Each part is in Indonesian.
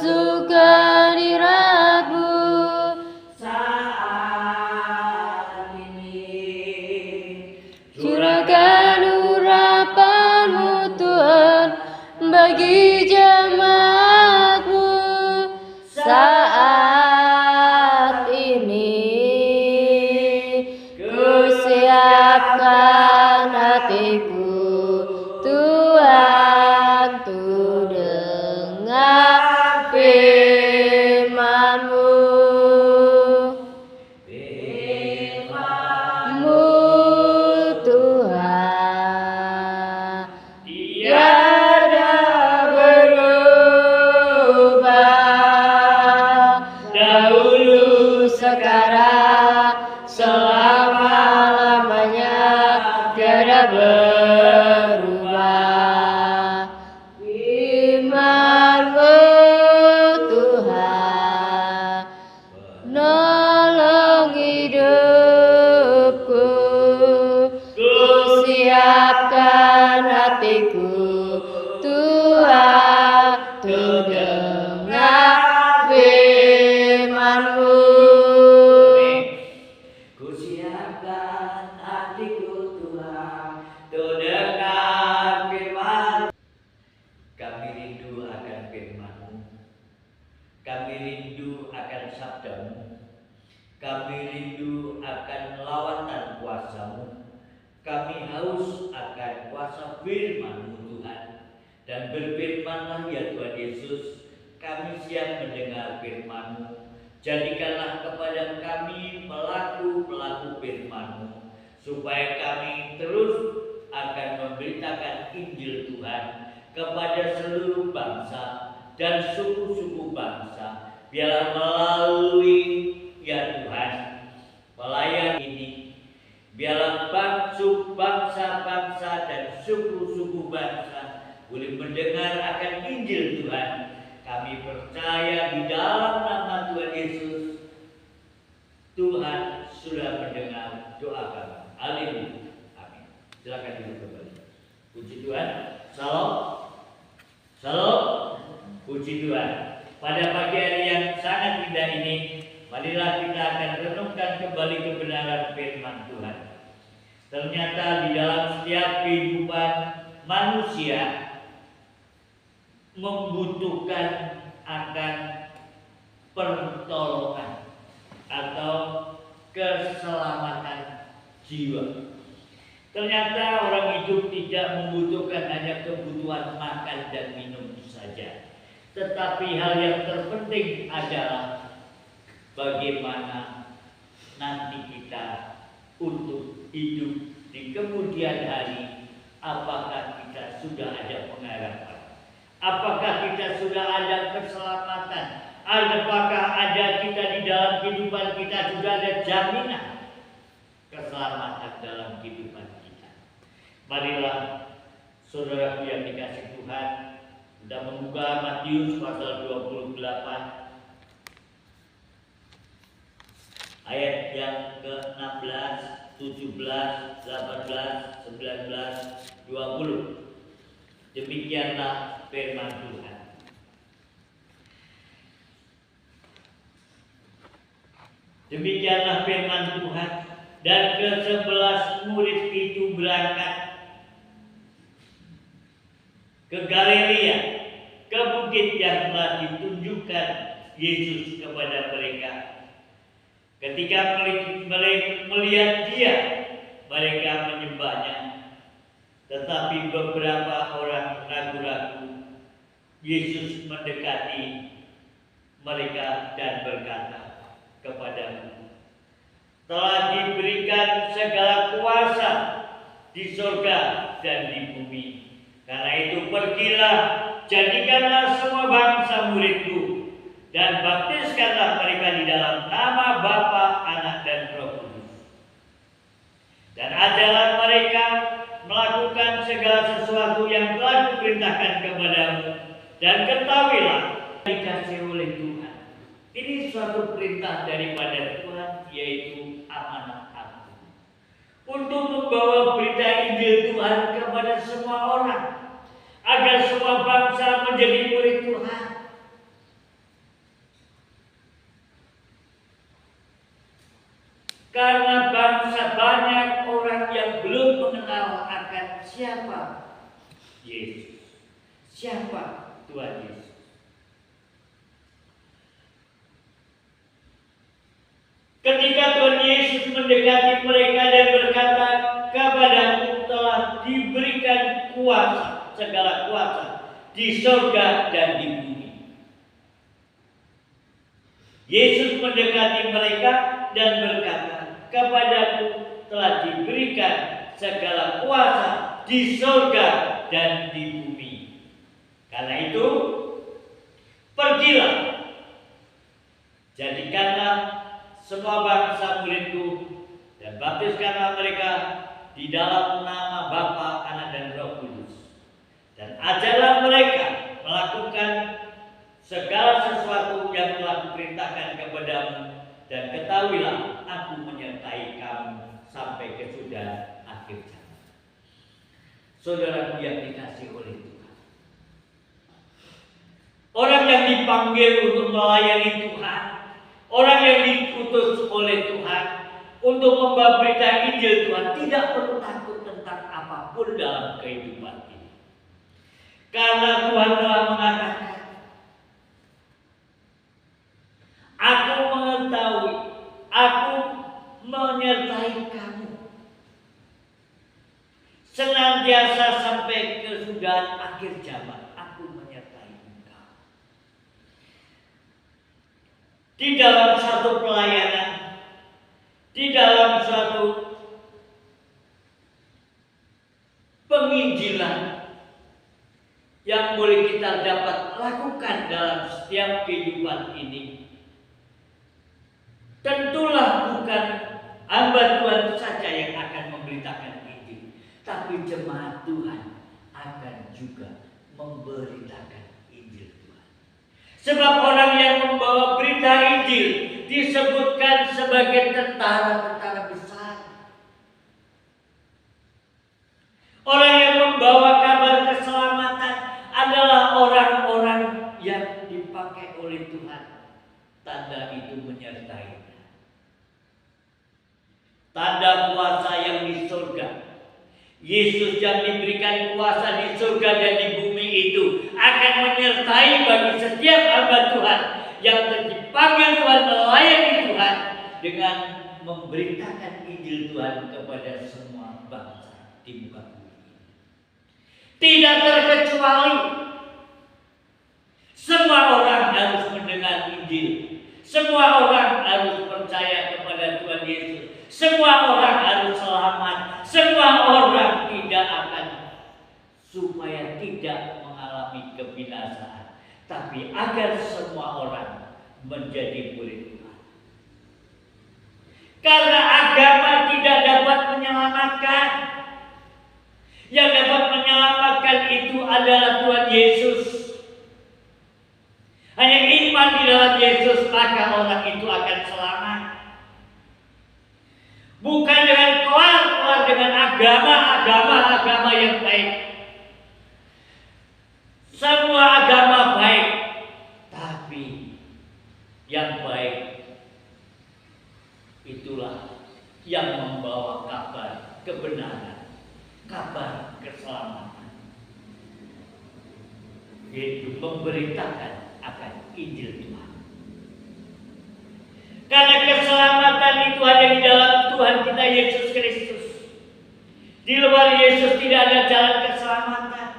masuk ke hadirat-Mu. Saat ini Curahkan urapan-Mu Tuhan bagi jemaat-Mu. Saat ini ku siapkan hatiku Tuhan, untuk dengar firman-Mu. Firman-Mu Tuhan tiada berubah, dahulu sekarang selama-lamanya tiada berubah. Firman-Mu Tuhan nolong hidupku, ku siapkan hatiku Tuhan, untuk dengar firman-Mu. ku siapkan hatiku Tuhan, untuk dengar firman. Kami rindu akan firman-Mu, kami rindu akan sabda-Mu, kami rindu akan lawatan kuasa-Mu, kami haus akan kuasa firman-Mu Tuhan. Dan berfirmanlah ya Tuhan Yesus, kami siap mendengar firman-Mu. Jadikanlah kepada kami pelaku-pelaku firman-Mu, supaya kami terus akan memberitakan Injil Tuhan kepada seluruh bangsa dan suku-suku bangsa. Biarlah melalui ya Tuhan pelayan ini, biarlah bangsa-bangsa dan suku-suku bangsa boleh mendengar akan Injil Tuhan. Kami percaya di dalam nama Tuhan Yesus, Tuhan sudah mendengar doa kami. Haleluya. Amin. Silakan duduk kembali. Puji Tuhan. Salam. Salam. Puji Tuhan. Pada pagi hari yang sangat indah ini, marilah kita akan renungkan kembali kebenaran firman Tuhan. Ternyata di dalam setiap kehidupan manusia membutuhkan akan pertolongan atau keselamatan jiwa. Ternyata orang hidup tidak membutuhkan hanya kebutuhan makan dan minum saja, tetapi hal yang terpenting adalah bagaimana nanti kita untuk hidup di kemudian hari. Apakah kita sudah ada pengharapan? Apakah kita sudah ada keselamatan? Apakah ada kita di dalam kehidupan kita sudah ada jaminan keselamatan dalam kehidupan kita? Marilah saudara yang dikasih Tuhan, sudah membuka Matius pasal 28 ayat yang ke-16, 17, 18, 19, 20. Demikianlah firman Tuhan. Demikianlah firman Tuhan. Dan ke-11 murid itu berangkat ke Galilea, ke bukit yang telah ditunjukkan Yesus kepada mereka. Ketika melihat Dia, mereka menyembahnya. Tetapi beberapa orang ragu-ragu. Yesus mendekati mereka dan berkata kepada-Mu, telah diberikan segala kuasa di surga dan di bumi. Karena itu pergilah, jadikanlah semua bangsa murid-Ku, dan baptiskanlah mereka di dalam nama Bapa, Anak, dan Roh Kudus. Dan ajarlah mereka melakukan segala sesuatu yang telah Kuperintahkan kepadamu, dan ketahuilah dikasih oleh Tuhan. Ini suatu perintah daripada Tuhan, yaitu amanat aku, untuk membawa berita Injil Tuhan kepada semua orang, agar semua bangsa menjadi murid Tuhan. bangsa banyak orang yang belum mengenal akan siapa Yesus. Siapa Tuhan Yesus? Ketika Tuhan Yesus mendekati mereka dan berkata, "Kepadaku telah diberikan kuasa, segala kuasa di surga dan di bumi." Yesus mendekati mereka dan berkata, "Kepadaku telah diberikan segala kuasa di surga dan di bumi. Karena itu, pergilah, jadikanlah semua bangsa muridku dan baptiskanlah mereka di dalam nama Bapa, Anak dan Roh Kudus. Dan ajarlah mereka melakukan segala sesuatu yang telah kuperintahkan kepadamu, dan ketahuilah aku menyertai kamu sampai kesudahan akhir zaman." Saudaraku yang dikasihi oleh Tuhan, orang yang dipanggil untuk melayani Tuhan, orang yang diutus oleh Tuhan untuk membawa berita Injil Tuhan, tidak perlu takut tentang apapun dalam kehidupan ini. Karena Tuhan telah mengatakan, "Aku mengetahui, aku menyertai kamu senantiasa sampai kesudahan akhir zaman. Aku menyertai engkau." Di dalam satu pelayanan, di dalam suatu penginjilan yang boleh kita dapat lakukan dalam setiap kehidupan ini, tentulah bukan hamba Tuhan saja yang akan memberitakan Injil, tapi jemaat Tuhan akan juga memberitakan Injil Tuhan. Sebab orang yang membawa berita Injil disebutkan sebagai tentara-tentara besar. Orang yang membawa kabar keselamatan adalah orang-orang yang dipakai oleh Tuhan. Tanda itu menyertai. Tanda kuasa yang di surga. Yesus yang diberikan kuasa di surga dan di bumi itu akan menyertai bagi setiap hamba Tuhan yang dipanggil Tuhan melayani Tuhan dengan memberitakan Injil Tuhan kepada semua bangsa di muka bumi. Tidak terkecuali, semua orang harus mendengar Injil. Semua orang harus percaya kepada Tuhan Yesus. Semua orang harus selamat. Semua orang tidak akan, supaya tidak mengalami kebinasaan, tapi agar semua orang menjadi murid Tuhan. Karena agama tidak dapat menyelamatkan. Yang dapat menyelamatkan itu adalah Tuhan Yesus. Hanya iman di dalam Yesus, maka orang itu akan selamat. Bukan dengan keluar dengan agama yang baik. Semua agama baik, tapi yang baik itulah yang membawa kabar kebenaran, kabar keselamatan, yaitu memberitakan akan Injil Tuhan. Karena keselamatan itu ada di dalam Tuhan kita Yesus Kristus. Di luar Yesus tidak ada jalan keselamatan.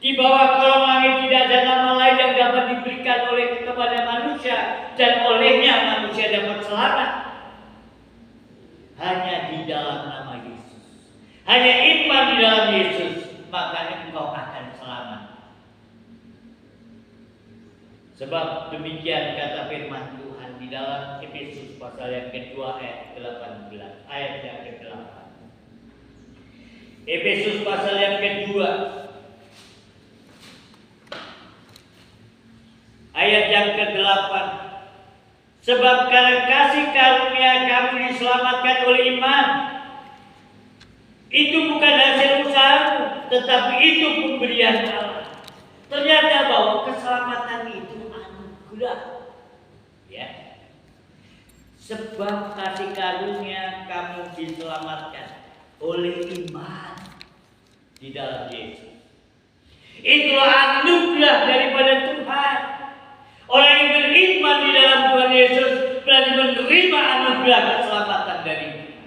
Di bawah kolong langit tidak ada nama lain yang dapat diberikan oleh kepada manusia, dan olehnya manusia dapat selamat. Hanya di dalam nama Yesus. Hanya iman di dalam Yesus, maka engkau akan selamat. Sebab demikian kata firman Tuhan di dalam Efesus pasal yang kedua ayat 18, ayat yang ke-8. Efesus pasal yang kedua ayat yang ke-8. Sebab karena kasih karunia kamu diselamatkan oleh iman. Itu bukan hasil usahamu, tetapi itu pemberian Allah. Ternyata bahwa keselamatan itu anugerah. Ya. Sebab kasih karunia kamu diselamatkan oleh iman di dalam Yesus. Itulah anugerah daripada Tuhan. Orang yang beriman di dalam Tuhan Yesus berarti menerima anugerah keselamatan dari Tuhan.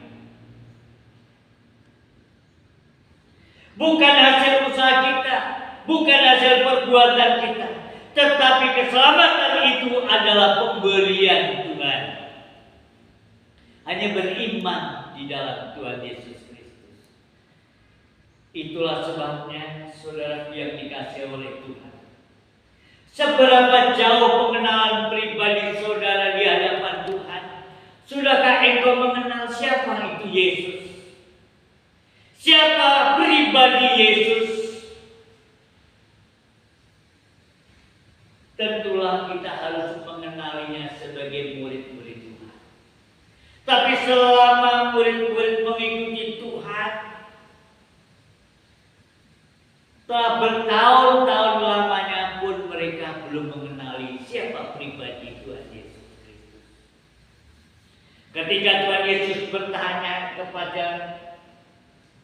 Bukan hasil usaha kita, bukan hasil perbuatan kita, tetapi keselamatan itu adalah pemberian Tuhan. Hanya beriman di dalam Tuhan Yesus Kristus. Itulah sebabnya saudara yang dikasihi oleh Tuhan. Seberapa jauh pengenalan pribadi saudara di hadapan Tuhan? Sudahkah engkau mengenal siapa itu Yesus? Siapa pribadi Yesus? Tentulah kita harus mengenalinya sebagai murid-murid Tuhan. Tapi selama murid-murid mengikuti Tuhan, telah bertahun-tahun lamanya pun mereka belum mengenali siapa pribadi Tuhan Yesus Kristus. Ketika Tuhan Yesus bertanya kepada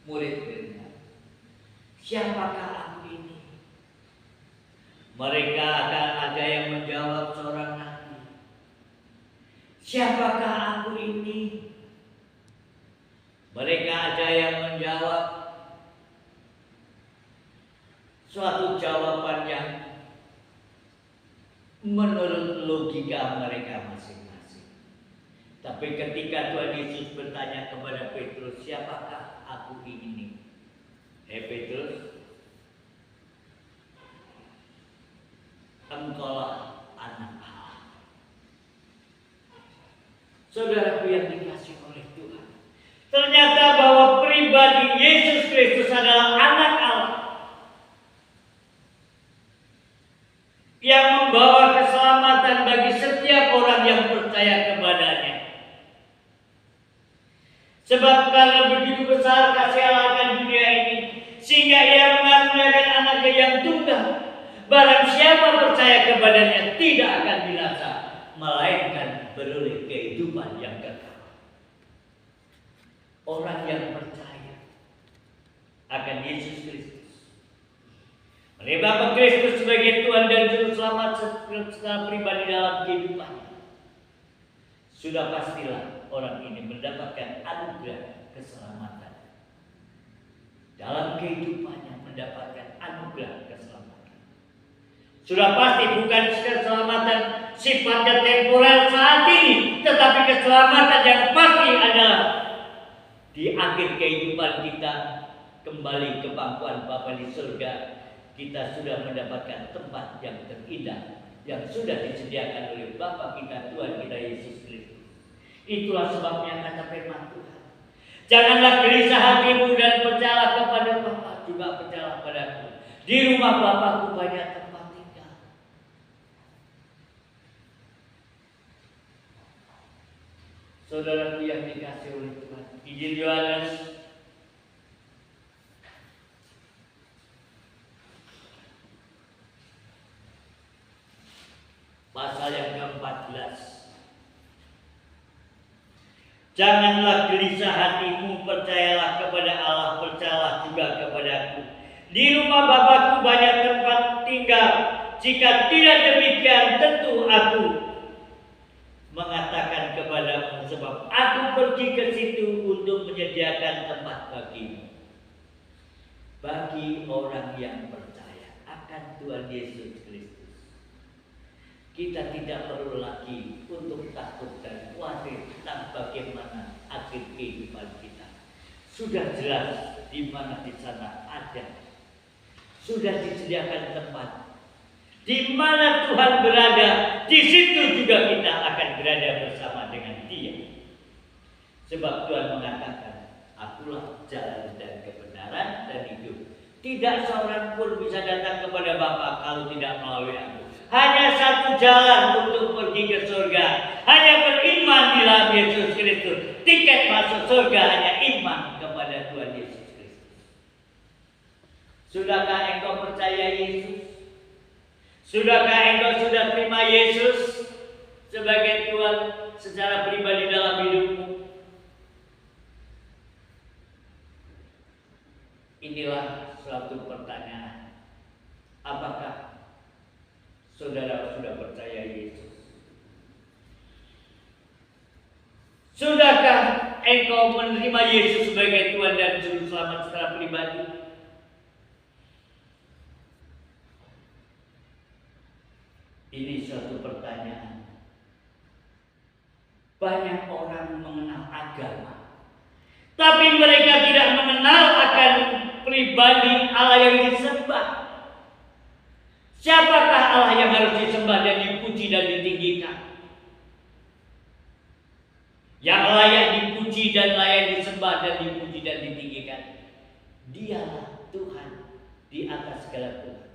murid-muridnya, siapakah aku ini? Mereka akan ada yang menjawab seorang nabi. Siapakah aku ini? Mereka ada yang menjawab suatu jawaban yang menurut logika mereka masing-masing. Tapi ketika Tuhan Yesus bertanya kepada Petrus, siapakah aku ini? Petrus, engkaulah anak Allah. Saudaraku yang dikasihi oleh Tuhan, ternyata bahwa pribadi Yesus Kristus adalah anak Allah yang membawa keselamatan bagi setiap orang yang percaya kepadanya. Sebab karena begitu besar kasih Allah akan dunia ini, sehingga ia mengaruniakan anaknya yang tunggal, barang siapa percaya kepadanya tidak akan binasa, melainkan beroleh kehidupan yang kekal. Orang yang percaya akan Yesus Kristus, menerima Kristus sebagai Tuhan dan Juru Selamat secara pribadi dalam kehidupannya, sudah pastilah orang ini mendapatkan anugerah keselamatan. Dalam kehidupannya mendapatkan anugerah keselamatan. Sudah pasti bukan keselamatan sifatnya temporer saat ini, tetapi keselamatan yang pasti adalah di akhir kehidupan kita kembali ke pangkuan Bapa di surga. Kita sudah mendapatkan tempat yang terindah yang sudah disediakan oleh Bapa kita, Tuhan kita Yesus Kristus. Itulah sebabnya kata firman Tuhan, janganlah gelisah hatimu dan percayalah kepada Bapa, juga percayalah padaku. Di rumah Bapakku banyak tempat tinggal. Saudaraku yang dikasihi oleh Tuhan, Injil Yohanes pasal yang ke-14. Janganlah gelisah hatimu, percayalah kepada Allah, percayalah juga kepadaku. Di rumah Bapakku banyak tempat tinggal. Jika tidak demikian, tentu aku mengatakan kepadamu, sebab aku pergi ke situ untuk menyediakan tempat bagimu. Bagi orang yang percaya akan Tuhan Yesus Kristus, kita tidak perlu lagi untuk takut dan khawatir tentang bagaimana akhir kehidupan kita. Sudah jelas di mana di sana ada. Sudah disediakan tempat. Di mana Tuhan berada, di situ juga kita akan berada bersama dengan Dia. Sebab Tuhan mengatakan, akulah jalan dan kebenaran dan hidup. Tidak seorang pun bisa datang kepada Bapa kalau tidak melalui aku. Hanya satu jalan untuk pergi ke surga, hanya beriman di dalam Yesus Kristus. Tiket masuk surga hanya iman kepada Tuhan Yesus Kristus. Sudahkah engkau percaya Yesus? Sudahkah engkau sudah terima Yesus sebagai Tuhan secara pribadi dalam hidupmu? Inilah suatu pertanyaan. Apakah saudara sudah percaya Yesus? Sudahkah engkau menerima Yesus sebagai Tuhan dan Juru Selamat secara pribadi? Ini suatu pertanyaan. Banyak orang mengenal agama, tapi mereka tidak mengenal akan pribadi Allah yang disembah. Siapakah Allah yang harus disembah dan dipuji dan ditinggikan? Yang layak dipuji dan layak disembah dan dipuji dan ditinggikan, Dialah Tuhan di atas segala Tuhan.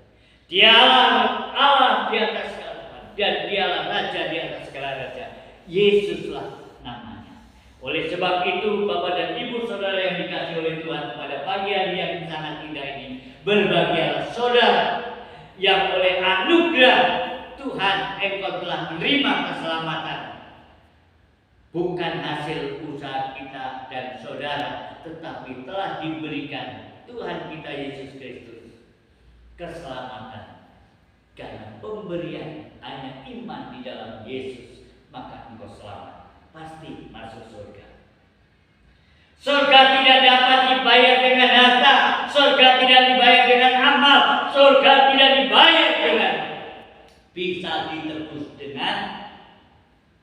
Dialah Allah di atas segala Tuhan, dan Dialah Raja di atas segala Raja. Yesuslah namanya. Oleh sebab itu, Bapak dan Ibu saudara yang dikasihi oleh Tuhan, pada pagi hari yang sangat indah ini, berbahagialah saudara yang oleh anugerah Tuhan engkau telah menerima keselamatan. Bukan hasil usaha kita dan saudara, tetapi telah diberikan Tuhan kita Yesus Kristus keselamatan. Karena pemberian hanya iman di dalam Yesus, maka engkau selamat, pasti masuk surga. Surga tidak dapat dibayar dengan harta, surga tidak dibayar dengan amal, surga tidak dibayar dengan, bisa ditebus dengan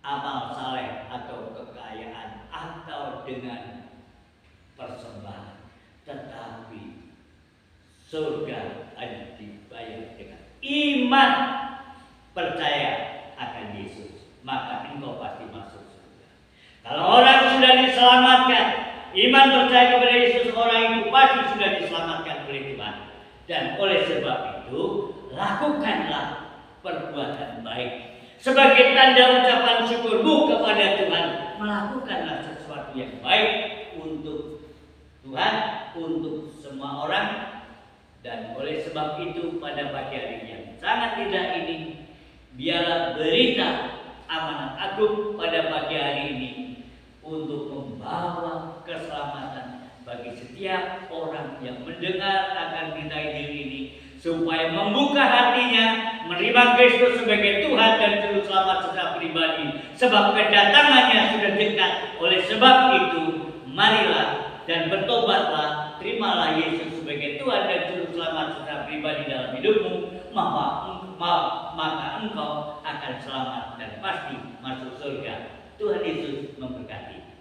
amal saleh atau kekayaan atau dengan persembahan. Tetapi surga hanya dibayar dengan iman, percaya akan Yesus, maka engkau pasti masuk surga. Kalau orang sudah diselamatkan, iman percaya kepada Yesus, orang itu pasti sudah diselamatkan oleh Tuhan. Dan oleh sebab itu, lakukanlah perbuatan baik sebagai tanda ucapan syukurmu kepada Tuhan. Melakukanlah sesuatu yang baik untuk Tuhan, untuk semua orang. Dan oleh sebab itu, pada pagi hari yang sangat indah ini, biarlah berita amanat agung pada pagi hari ini untuk membawa keselamatan bagi setiap orang yang mendengar akan berita Injil ini, supaya membuka hatinya menerima Kristus sebagai Tuhan dan Juru Selamat secara pribadi, sebab kedatangannya sudah dekat. Oleh sebab itu, marilah dan bertobatlah, terimalah Yesus sebagai Tuhan dan Juru Selamat secara pribadi dalam hidupmu, maka engkau akan selamat dan pasti masuk surga. Tuhan Yesus memberkati.